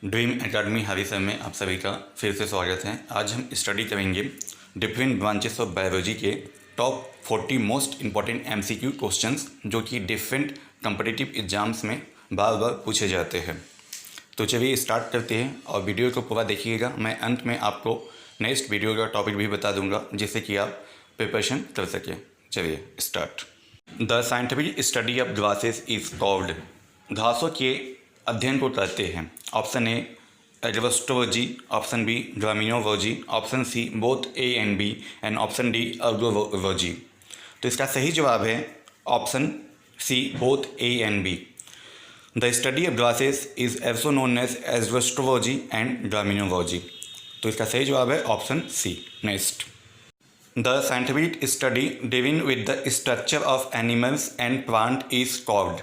Dream academy हरीसर में आप सभी का फिर से स्वागत है। आज हम स्टडी करेंगे डिफरेंट ब्रांचेस ऑफ बायोलॉजी के top 40 most important MCQ questions जो कि डिफरेंट कम्पिटिटिव एग्जाम्स में बार बार पूछे जाते हैं। तो चलिए स्टार्ट करते हैं और वीडियो को पूरा देखिएगा। मैं अंत में आपको नेक्स्ट वीडियो का टॉपिक भी बता दूंगा जिससे कि आप प्रिपरेशन कर सकें। चलिए start. The scientific study of grasses is called. घासों के अध्ययन को कहते हैं। Option A agrostology, option B graminology, option C both A and B and option D algology. तो इसका सही जवाब है option C both A and B. The study of grasses is also known as agrostology and graminology. तो इसका सही जवाब है option C. Next, the scientific study dealing with the structure of animals and plant is called.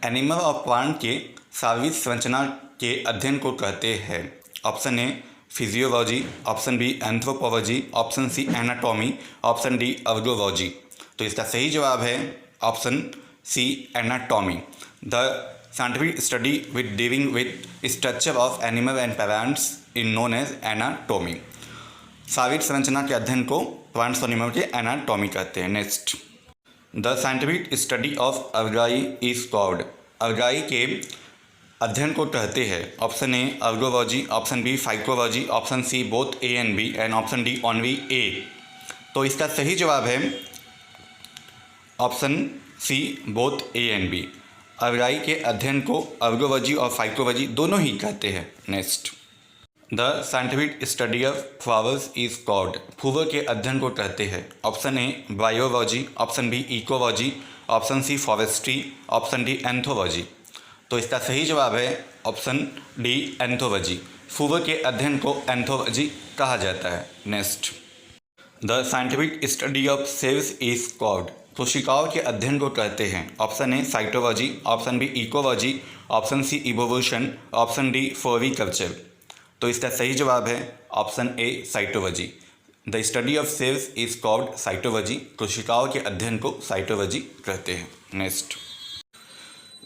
Animal और plant के शारीरिक संरचना के अध्ययन को कहते हैं। Option A physiology, option B anthropology, option C anatomy, option D algology. तो इसका सही जवाब है option C anatomy. The scientific study with dealing with structure of animal and plants in known as anatomy. शारीरिक संरचना के अध्ययन को प्लांट्स और एनिमल के एनाटॉमी कहते हैं। Next, the scientific study of algae is called. Algae के अध्ययन को कहते हैं। Option A algology, option B phycology, option C both A and B and option D only A. तो इसका सही जवाब है option C both A and B. Algae के अध्ययन को अर्गोलॉजी और फाइकोलॉजी दोनों ही कहते हैं। Next, the scientific study of flowers is called. फूलों के अध्ययन को कहते हैं। Option A biology, option B ecology, option C forestry, option D anthology. तो इसका सही जवाब है ऑप्शन डी एंथोलॉजी। फूलों के अध्ययन को एंथोलॉजी कहा जाता है। Next, the scientific study of cells is called. कोशिकाओं के अध्ययन को कहते हैं। Option A cytology, option B ecology, option C evolution, option D floriculture. तो इसका सही जवाब है option A cytology. The study of cells is called cytology. कोशिकाओं के अध्ययन को साइटोलॉजी कहते हैं। Next,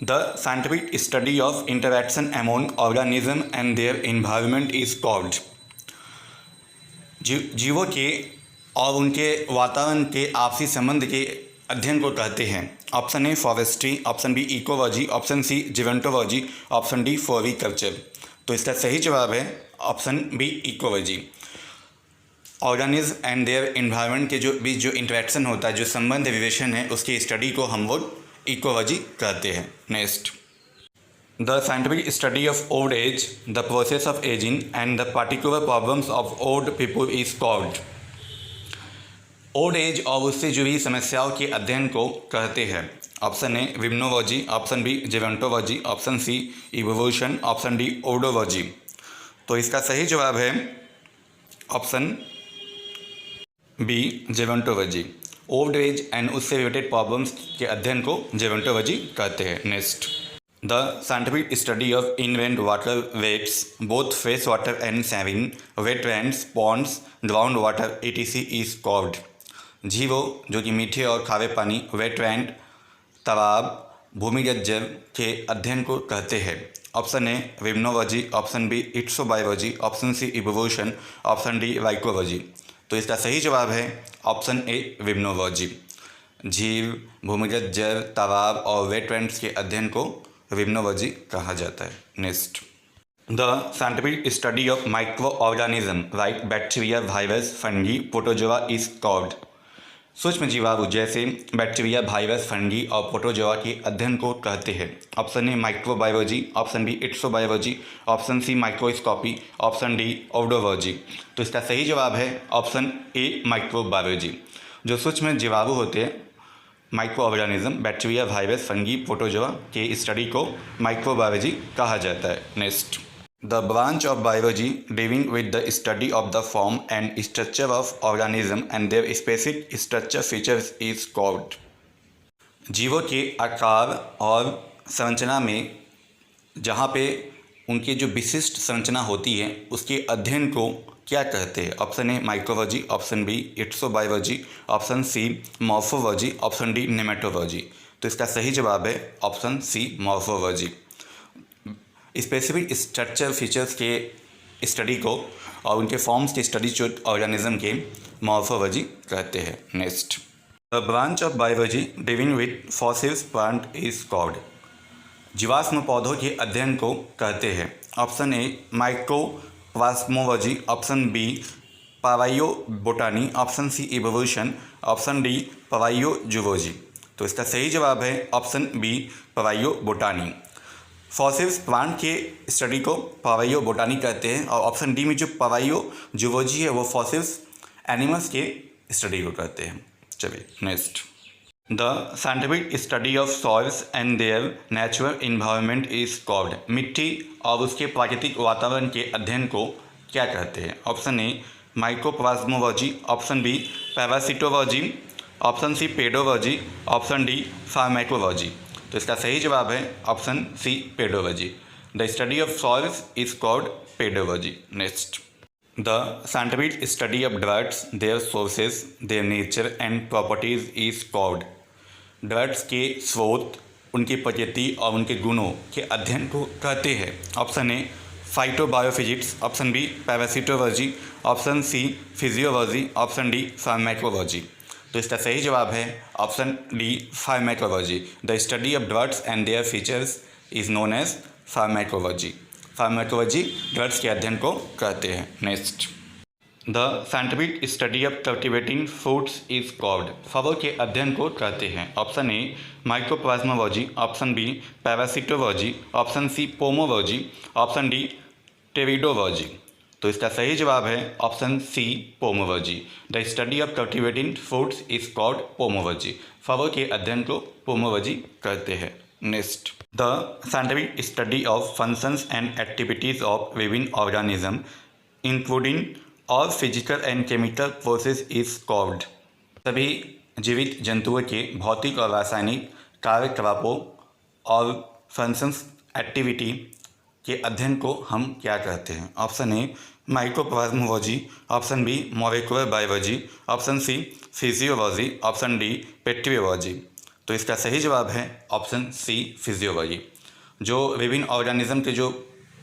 the scientific study of interaction among organism and their environment is called. जीवों के और उनके वातावरण के आपसी संबंध के अध्ययन को कहते हैं। Option A forestry, option B ecology, option C gerontology, option D floriculture. तो इसका सही जवाब है option B ecology. Organism and their environment के बीच जो इंटरेक्शन होता है, जो संबंध रिलेशन है, उसकी स्टडी को हम लोग इकोलॉजी कहते हैं। Next, the scientific study of old age, the process of ageing and the particular problems of old people is called. Old age और उससे जुड़ी समस्याओं के अध्ययन को कहते हैं। Option A limnology, option B gerontology, option C evolution, option D odology. तो इसका सही जवाब है option B gerontology. Old age and उससे रिलेटेड प्रॉब्लम्स के अध्ययन को जिवेंटोलॉजी कहते हैं। Next, the scientific study of inland water wets both fresh water and saline, wetlands, ponds, ground water etc is called. झीलों जो कि मीठे और खारे पानी, वेटलैंड, तालाब, भूमिगत जल के अध्ययन को कहते हैं। Option A limnology, option B exobiology, option C evolution, option D lichenology. तो इसका सही जवाब है ऑप्शन ए विम्नोलॉजी। झील, भूमिगत जल, तालाब और वेटलैंड्स के अध्ययन को विम्नोलॉजी कहा जाता है। Next, the scientific study of microorganism like bacteria, virus, fungi, protozoa is called. सूक्ष्म जीवाणु जैसे बैक्टीरिया, वायरस, फंगी और प्रोटोजोआ के अध्ययन को कहते हैं। Option A microbiology, option B exobiology, option C microscopy, option D odology. तो इसका सही जवाब है ऑप्शन ए माइक्रोबायोलॉजी। जो सूक्ष्म जीवाणु होते हैं, micro organism, bacteria, virus, fungi, protozoa के स्टडी को माइक्रोबायोलॉजी कहा जाता है। Next, the branch of biology dealing with the study of the form and structure of organism and there specific structure features is called. जीवों के आकार और संरचना में जहाँ पे उनकी जो विशिष्ट संरचना होती है उसके अध्ययन को क्या कहते हैं। Option A micrology, option B exobiology, option C morphology, option D nematology. तो इसका सही जवाब है option C morphology. Specific structure features के स्टडी को और उनके फॉर्म्स की स्टडी जो ऑर्गेनिज्म के मॉर्फोलॉजी कहते हैं। Next, the branch of biology dealing with fossils plant is called. जीवाश्म पौधों के अध्ययन को कहते हैं। Option A mycoplasmology, option B palaeobotany, option C evolution, option D palaeozoology. तो इसका सही जवाब है option B palaeobotany. Fossils plant के स्टडी को पालायोबोटानी कहते हैं और ऑप्शन डी में जो पालायोजूलॉजी है वो फॉसिल्स एनिमल्स के स्टडी को कहते हैं। चलिए next, the scientific study of soils and there natural environment is called. मिट्टी और उसके प्राकृतिक वातावरण के अध्ययन को क्या कहते हैं? Option A mycoplasmology, option B parasitology, option C pedology, option D pharmacology. तो इसका सही जवाब है option C pedology. The study of soils is called pedology. Next, the scientific study of drugs, their sources, their nature and properties is called. Drugs के स्रोत, उनकी प्रकृति और उनके गुणों के अध्ययन को कहते हैं। Option A phytobiophysics, option B parasitology, option C physiology, option D pharmacology. तो इसका सही जवाब है option D pharmacology. The study of drugs and their features is known as pharmacology. Pharmacology drugs के अध्ययन को कहते हैं। Next, the scientific study of cultivating fruits is called. फलों के अध्ययन को कहते हैं। Option A mycoplasmology, option B parasitology, option C pomology, option D pteridology. तो इसका सही जवाब है option C pomology. The study of cultivating fruits is called pomology. फलों के अध्ययन को पोमोलॉजी कहते हैं। Next, the scientific study of functions and activities of living organism including all physical and chemical process is called. सभी जीवित जंतुओं के भौतिक और रासायनिक कार्यकलापों और फंक्शंस एक्टिविटी के अध्ययन को हम क्या कहते हैं? Option A mycoplasmology, option B molecular biology, option C physiology, option D petrology. तो इसका सही जवाब है ऑप्शन सी फिजियोलॉजी। जो विभिन्न ऑर्गेनिज्म के जो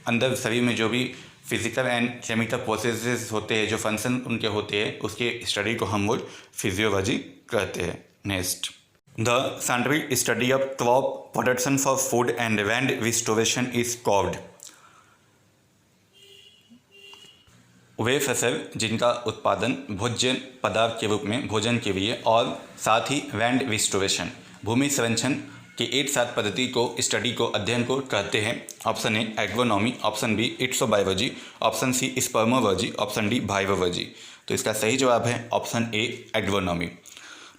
अंदर शरीर में जो भी फिजिकल एंड केमिकल प्रोसेसेस होते हैं, जो फंक्शन उनके होते हैं, उसके स्टडी को हम लोग फिजियोलॉजी कहते हैं। Next, the scientific study of crop production for food and land restoration is called. वे फसल जिनका उत्पादन भोज्य पदार्थ के रूप में भोजन के लिए और साथ ही लैंड रिस्टोरेशन भूमि संरक्षण के एक साथ पद्धति को स्टडी को अध्ययन को कहते हैं। Option A agronomy, option B exobiology, option C spermology, option D biology. तो इसका सही जवाब है option A agronomy.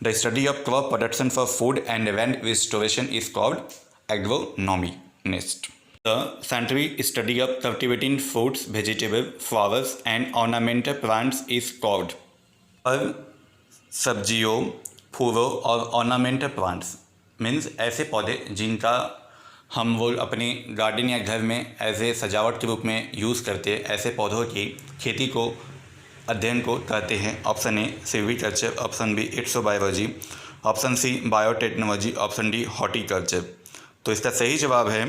The study of crop production for food and land restoration is called agronomy. Next, the scientific study of cultivating fruits, vegetable, flowers and ornamental plants is called. फल, सब्जियों, फूलों और ornamental plants means ऐसे पौधे जिनका हम वो अपने गार्डन या घर में एज ए सजावट के रूप में यूज़ करते हैं, ऐसे पौधों की खेती को अध्ययन को कहते हैं। Option A silviculture, option B exobiology, option C biotechnology, option D horticulture. तो इसका सही जवाब है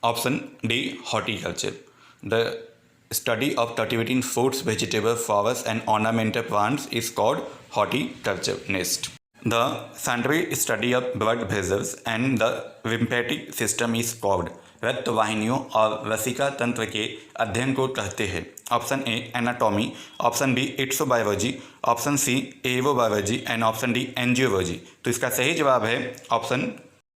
option D horticulture. The study of cultivating fruits, vegetable, flowers and ornamental plants is called horticulture. Next, the scientific study of blood vessels and the lymphatic system is called. रक्त वाहिनियों और लसिका तंत्र के अध्ययन को कहते हैं। Option A anatomy, option B exobiology, option C aerobiology and option D angiology. तो इसका सही जवाब है option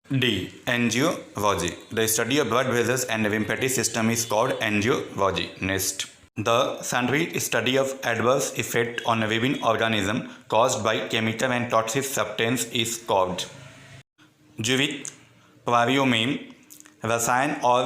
D angiology. The study of blood vessels and lymphatic system is called angiology. Next, the scientific study of adverse effect on living organism caused by chemical and toxic substance is called. जीवित प्राणियों में रसायन और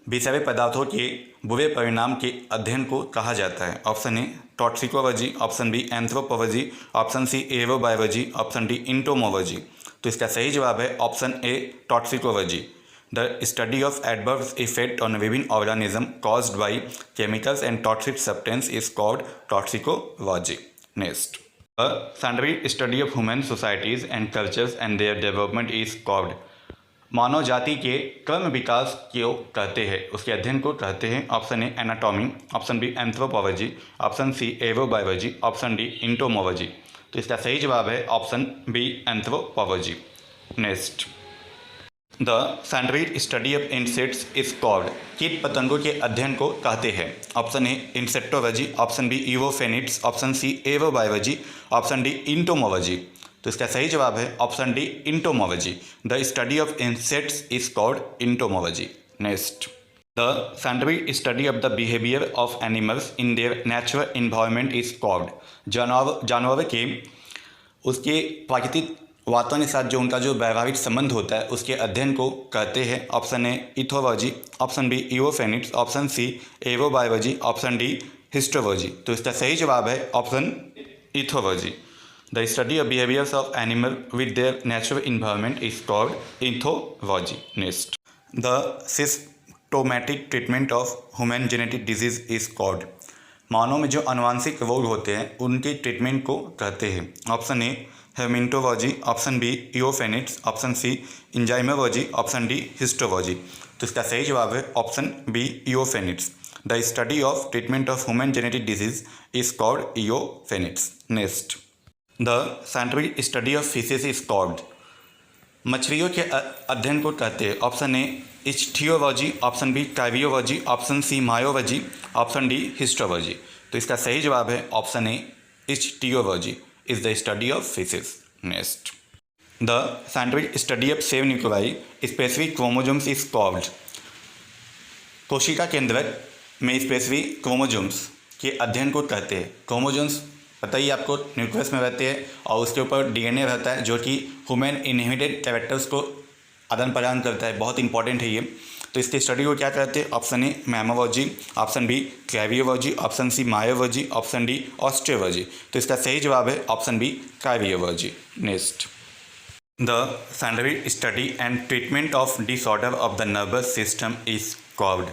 विषैले पदार्थों के बुरे परिणाम के अध्ययन को कहा जाता है। Option A toxicology, option B anthropology, option C aerobiology, option D entomology. तो इसका सही जवाब है option A toxicology. The study of adverse effect on living organism caused by chemicals and toxic substance is called toxicology. Next, the scientific study of human societies and cultures and their development is called. मानव जाति के क्रम विकास को कहते हैं, उसके अध्ययन को कहते हैं। Option A anatomy, option B anthropology, option C एवोबायोलॉजी, option D entomology. तो इसका सही जवाब है option B anthropology. Next, the scientific study of insects is called, कीट पतंगों के अध्ययन को कहते हैं। Option A insectology, option B इवोफेनिट्स, option C एवोबायोलॉजी, option D entomology. तो इसका सही जवाब है option D entomology. The study of insects is called entomology. Next, the scientific study of the behaviour of animals in their natural environment is called, जानवर के उसके प्राकृतिक वातावरण के साथ जो उनका जो वैवाहिक संबंध होता है उसके अध्ययन को कहते हैं। Option A ethology, option B इवोफेनिट्स, option C एवोबायोलॉजी, option D histology. तो इसका सही जवाब है option ethology. The study of behaviours of animal with their natural environment is called ethology. Next, the systematic treatment of human genetic disease is called, मानव में जो आनुवांशिक रोग होते हैं उनके ट्रीटमेंट को कहते हैं। Option A haematology, option B euphenics, option C enzymology, option D histology. तो इसका सही जवाब है option B euphenics. The study of treatment of human genetic disease is called euphenics. Next, the scientific study of fishes is called, मछलियों के अध्ययन को कहते हैं। Option A ichthyology, option B caviology, option C myology, option D histology. तो इसका सही जवाब है option A ichthyology is the study of fishes. Next, the scientific study of cell nuclei, specific chromosomes is called, कोशिका केंद्रक में specific chromosomes के अध्ययन को कहते हैं। क्रोमोजोम्स पता ही आपको न्यूक्लियस में रहते हैं और उसके ऊपर डीएनए रहता है जो कि ह्यूमन इनहेरिटेड कैरेक्टर्स को आदान प्रदान करता है। बहुत इंपॉर्टेंट है ये। तो इसकी स्टडी को क्या कहते हैं? Option A mammalogy, option B caviology, option C myology, option D osteology. तो इसका सही जवाब है option B caviology. Next, the scientific study and treatment of disorder of the nervous system is called,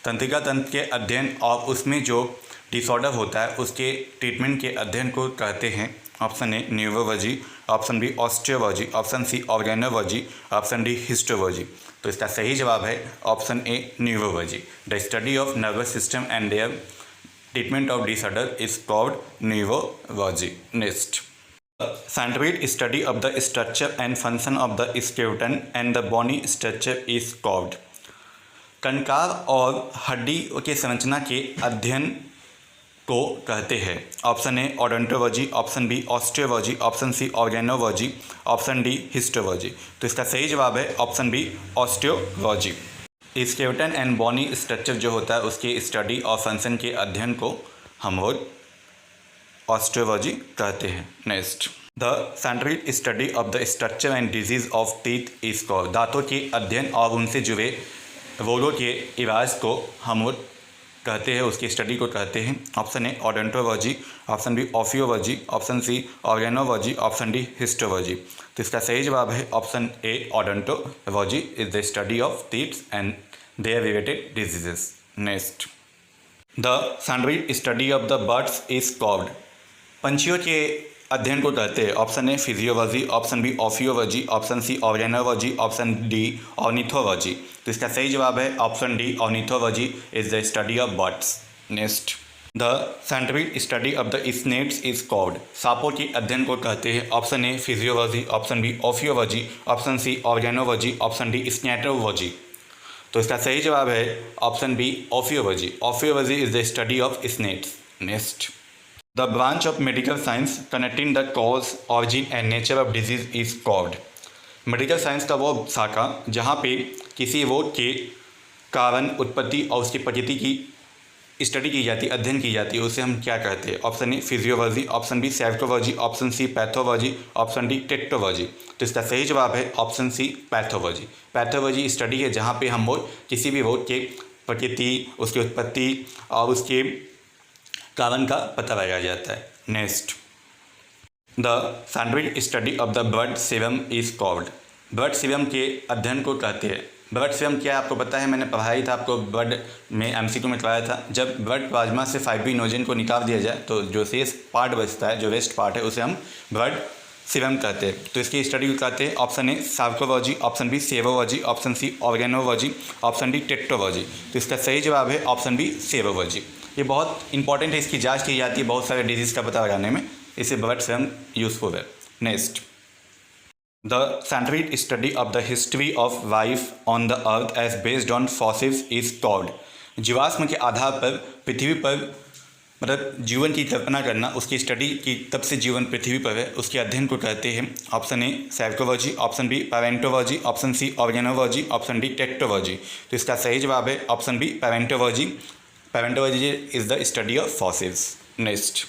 तंत्रिका तंत्र के अध्ययन और उसमें जो डिसऑर्डर होता है उसके ट्रीटमेंट के अध्ययन को कहते हैं। Option A neurology, option B osteology, option C organology, option D histology. तो इसका सही जवाब है option A neurology. The study of nervous system and their treatment of disorder is called neurology. Next, scientific study of the structure and function of the skeleton and the bony structure is called, कंकाल और हड्डी के संरचना के अध्ययन को कहते हैं। Option A odontology, option B osteology, option C organology, option D histology. तो इसका सही जवाब है option B osteology. Skeleton and bony structure जो होता है उसके स्टडी और फंक्शन के अध्ययन को हम लोग ऑस्टियोलॉजी कहते हैं। Next, the scientific study of the structure and disease of teeth is called, दांतों के अध्ययन और उनसे जुड़े रोगों के इलाज को हम लोग कहते हैं, उसकी स्टडी को कहते हैं। Option A odontology, option B ophiology, option C organology, option D histology. तो इसका सही जवाब है option A odontology is the study of teeth and their related diseases. Next, the scientific study of the birds is called, पंछियों के अध्ययन को कहते हैं। Option A physiology, option B ophiology, option C organology, option D ornithology. तो इसका सही जवाब है option D ornithology is the study of birds. Next, the scientific study of the snakes is called, सांपों के अध्ययन को कहते हैं। Option A physiology, option B ophiology, option C organology, option D snetology. तो इसका सही जवाब है option B ophiology. Ophiology is the study of snakes. Next, the branch of medical science connecting the cause, origin and nature of disease is called, medical science का वो शाखा जहाँ पे किसी रोग के कारण, उत्पत्ति और उसकी प्रकृति की स्टडी की जाती है, अध्ययन की जाती है, उसे हम क्या कहते हैं? Option A physiology, option B psychology, option C pathology, option D tectology. तो इसका सही जवाब है option C pathology. Pathology study है जहाँ पे हम लोग किसी भी रोग के प्रकृति, उसकी उत्पत्ति और उसके कारण का पता लगाया जाता है। Next, the scientific study of the blood serum is called, blood serum के अध्ययन को कहते हैं। ब्लड सीरम क्या आपको पता है? मैंने पढ़ाई था आपको ब्लड में, एमसीक्यू में कराया था। जब ब्लड प्लाज्मा से फाइब्रिनोजन को निकाल दिया जाए तो जो शेष पार्ट बचता है, जो वेस्ट पार्ट है, उसे हम ब्लड सीवम कहते हैं। तो इसकी स्टडी को कहते हैं option A sarcology, option B sevology, option C organology, option D tetrology. तो इसका सही जवाब है ऑप्शन बी सेवोलॉजी। ये बहुत इंपॉर्टेंट है, इसकी जांच की जाती है बहुत सारे डिजीज़ का पता लगाने में, इसे ब्लड सेवम यूजफुल है। Next, the scientific study of the history of life on the earth as based on fossils is called. जीवाश्म के आधार पर पृथ्वी पर मतलब जीवन की कल्पना करना, उसकी स्टडी की तब से जीवन पृथ्वी पर है उसके अध्ययन को कहते हैं option A psychology, option B palaeontology, option C organology, option D tectology. तो इसका सही जवाब है option B palaeontology. Palaeontology is the study of fossils. Next,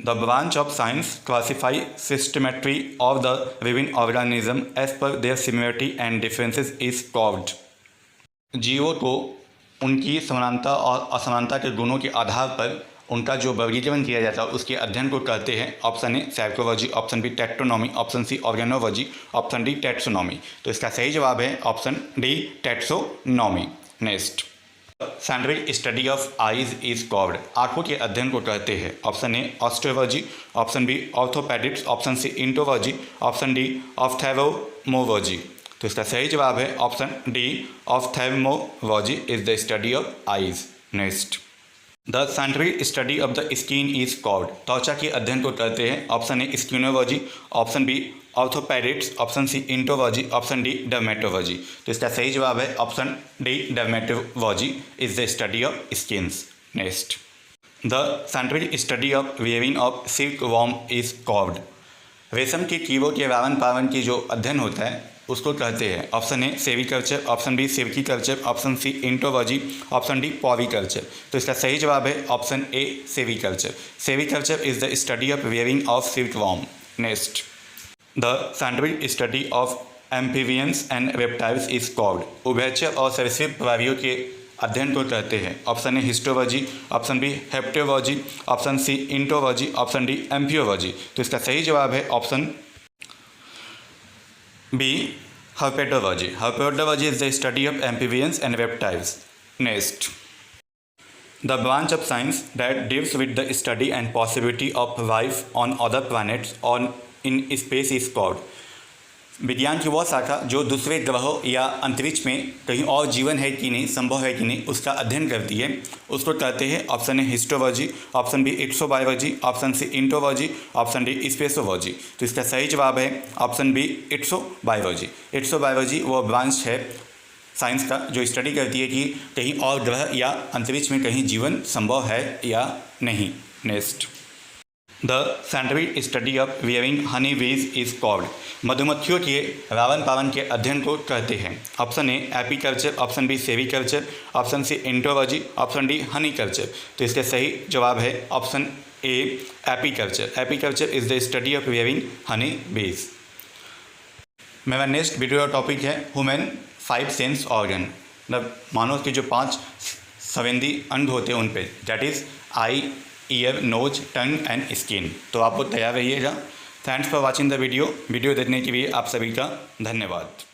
the branch of science classify systemetry of the living organism as per their similarity and differences is called. जीवों को उनकी समानता और असमानता के गुणों के आधार पर उनका जो वर्गीकरण किया जाता है उसके अध्ययन को कहते हैं option A psychology, option B tectonomy, option C organology, option D taxonomy. तो इसका सही जवाब है option D taxonomy. Next, scientific study of eyes is called. आँखों के अध्ययन को कहते हैं option A osteology, option B orthopaedics, option C entology, option D ophthalmology. तो इसका सही जवाब है option D ophthalmology is the study of eyes. Next, the scientific study of the skin is called. त्वचा के अध्ययन को कहते हैं option A skinology, option B orthopaedics, option C entology, option D dermatology. तो इसका सही जवाब है option D dermatology is the study of skins. Next, the scientific study of weaving of silk worm is called. रेशम के कीड़ों के लालन पालन की जो अध्ययन होता है उसको कहते हैं option A sericulture, option B silkiculture, option C entology, option D polyculture. तो इसका सही जवाब है option A sericulture. Sericulture is the study of weaving of silk worm. Next, the scientific study of amphibians and reptiles is called. उभयचर और सरीसृप प्राणियों के अध्ययन को कहते हैं option A histology, option B heptology, option C entology, option D amphiology. तो इसका सही जवाब है option B herpetology. Herpetology is the study of amphibians and reptiles. Next, the branch of science that deals with the study and possibility of life on other planets or in space is called. विज्ञान की वह शाखा जो दूसरे ग्रहों या अंतरिक्ष में कहीं और जीवन है कि नहीं, संभव है कि नहीं, उसका अध्ययन करती है, उसको कहते हैं option A histology, option B exobiology, option C entology, option D spaceology. तो इसका सही जवाब है ऑप्शन बी एक्सोबायोलॉजी। एक्सोबायोलॉजी वो ब्रांच है साइंस का जो स्टडी करती है कि कहीं और ग्रह या अंतरिक्ष में कहीं जीवन संभव है या नहीं। Next, the scientific study of weaving honey bees is called. मधुमक्खियों के लालन पालन के अध्ययन को कहते हैं option A apiculture, option B sericulture, option C entology, option D honey culture. तो इसका सही जवाब है option A apiculture. Apiculture is the study of weaving honey bees. मेरा नेक्स्ट वीडियो का टॉपिक है ह्यूमन 5 सेंस ऑर्गन, मतलब मानव के जो 5 संवेदी अंग होते हैं उन पे, that is eye, ear, nose, tongue and skin. तो आप लोग तैयार रहिएगा। Thanks for watching the video देखने के लिए आप सभी का धन्यवाद।